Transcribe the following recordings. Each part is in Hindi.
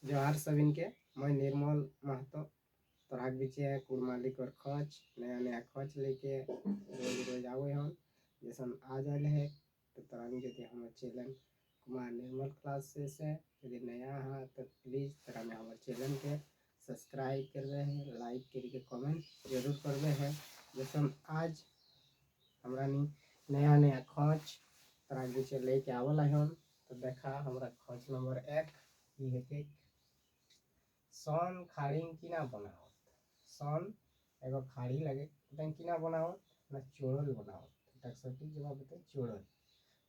जोहार सबिन के मैं निर्मल महतो तोहराक बीचे कुड़ मालिक और खच नया नया खच लेके रोज रोज आवे हम जैसन आ जाए है तो तोरानी यदि हमारे चैनल कुमार निर्मल क्लासेस है यदि नया है तो प्लीज़ तोरा में हमारे चैनल के सब्सक्राइब कर रहे हैं लाइक करके कमेंट जरूर कर रहे हैं जैसन आज हमरा नया नया खच तोराक बीचे लेके आवल है हम तो देखा हमारा खच नंबर 1 ये है कि सन खाड़ी किना बनावत सन एगो खाड़ी लगे किना बनावत ना चोड़ल बनावत तक सटीक जवाब बताए चोड़ल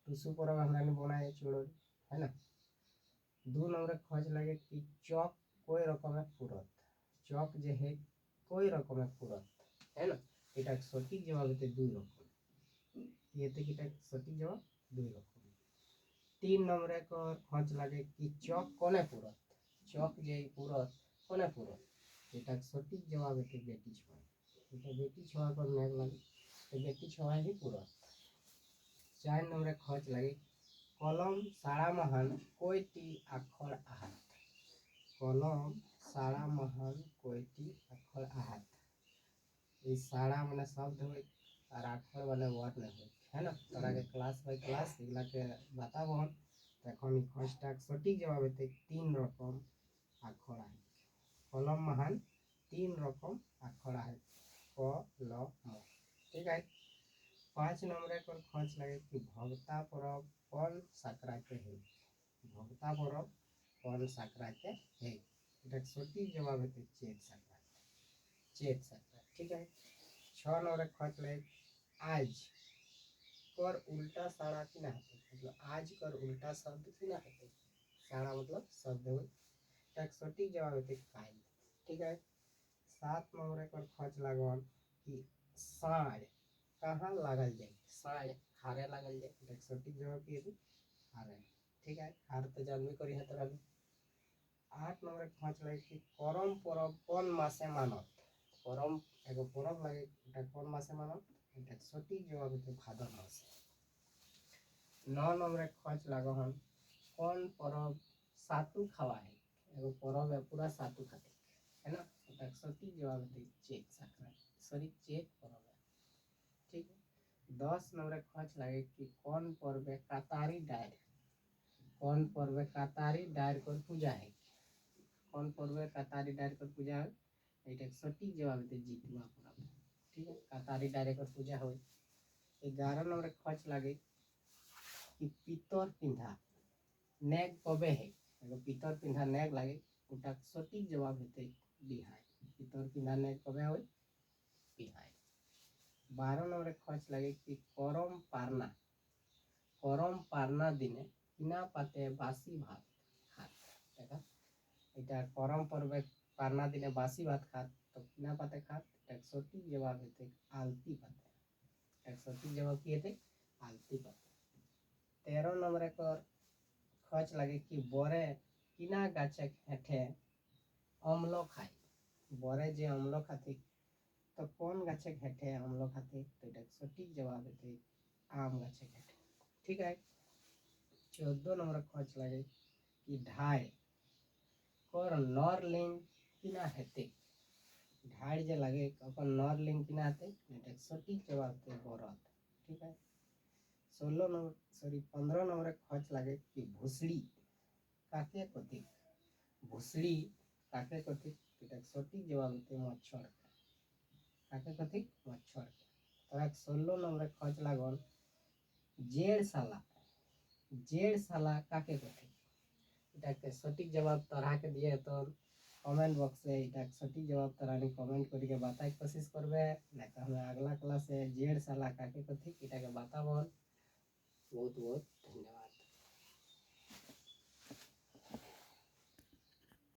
टुसु पर हमरा ने बनाए चोड़ल है ना। 2 नंबर खोज लगे कि चौक कोई रकम में पूरत चौक जे है कोई रकम में पूरत है ना এটা সঠিক জবাব হতে 2 রকম এতে কিটা সঠিক জবাব 2 রকম। 3 নম্বরে খোঁজ লাগে কি চক কোনে পুরত চক যে পুরত কোনে পুরত এটা সঠিক জবাব হতে বেটি ছোঁয়া এটা বেটি ছোঁয়া করে নাগ লাগে তো বেটি ছোঁয়া ही পুরত। 4 নম্বরে খোঁজ লাগে কলম সারা মহান কয়টি আখর আহাত কলম সারা মহান কয়টি আখর আহাত ये सारा माने शब्द हो और अक्षर वाले वर्ड नहीं है ना तोरा के क्लास बाय क्लास इगला के बताबो हम तखन ई फर्स्ट सटीक जवाब हेते 3 रकम अक्षर है कलम महान 3 रकम अक्षर है क ल म ठीक है। 5 नंबर पर खोज लगे कि भगता परब कौन संक्रांति है भगता परब कौन संक्रांति है এটা सटीक जवाब हेते चेत संक्रांति ठीक है। 6 नंबर खोज लगे आज कर उल्टा साड़ा की ना मतलब आज कर उल्टा शब्द की ना साड़ा मतलब शब्द हो एक सटीक जवाब होते काल ठीक है। 7 नंबर पर खोज लगन कि साड़ कहाँ लागल जाए साड़ हारे लागल जाए एक सटीक जवाब की है हारे ठीक है हार तो जानबे करी है तरह। 8 नंबर खोज लगे कि करम परब कौन मासे मानत करम एगो परब लगे এটা কোন মাসে মানব এটা সঠিক জবাব হতে ভাদ্র মাসে। 9 নম্বরে খোঁজ লাগো হন কোন परब सातु खावाए एगो परब है पूरा सातु खाते है ना এটা सटीक जवाब होते चेत संक्रांति सॉरी चेत परब है ठीक है। 10 नंबर खोज लगे कि कौन पर्व कातारी डायर कौन पर्व कातारी डायर कर पूजा है कौन पर्व कातारी डायर कर पूजा है এটা सटीक जवाब होते जितुआ परब ठीक है कातारी डायर कर पूजा हो। 11 नंबर खोज लगे कि पितर पिंधा नेग कबे है एगो पितर पिंधा नेग लगे उटा सटीक जवाब होते बिहाय पितर पिंधा नेग कबे हो बिहाय। 12 नंबर खोज लगे कि करम पारना दिने किना पाते बासी भात खात देखा এটা करम पर्व पारना दिने बासी भात खात तो किना पाते खात एक सटीक जवाब होते आलती पाते एक सटीक जवाब की होते आलती पाते। 13 नंबर पर खोज लगे कि बरे किना गाचे हेठे अम्ल खाए बरे जे अम्ल खाते तो कौन गाचे हेठे अम्ल खाते तो এটা सटीक जवाब होते आम गाचे हेठे ठीक है। 14 नंबर खोज लगे कि ढाई कर नर लिंग किना हेते ढाई जे लगे अपन नर लिंग किना हेते এটা सटीक जवाब होते बरत ठीक है। 15 नंबर खोज लगे कि भूसड़ी काके कथी भूसड़ी काके कथी এটা सटीक जवाब होते मच्छर काके कथी मच्छर तो 16 नंबर खोज लागल जेड़ साला काके कथी এটা सटीक जवाब तरह के दिए तो कमेंट बॉक्स से এটা सटीक जवाब तरह कमेंट करके बताए कोशिश करबे ना तो हमें अगला क्लास से जेड़ साला काके कथी এটা के बताबो बहुत बहुत धन्यवाद।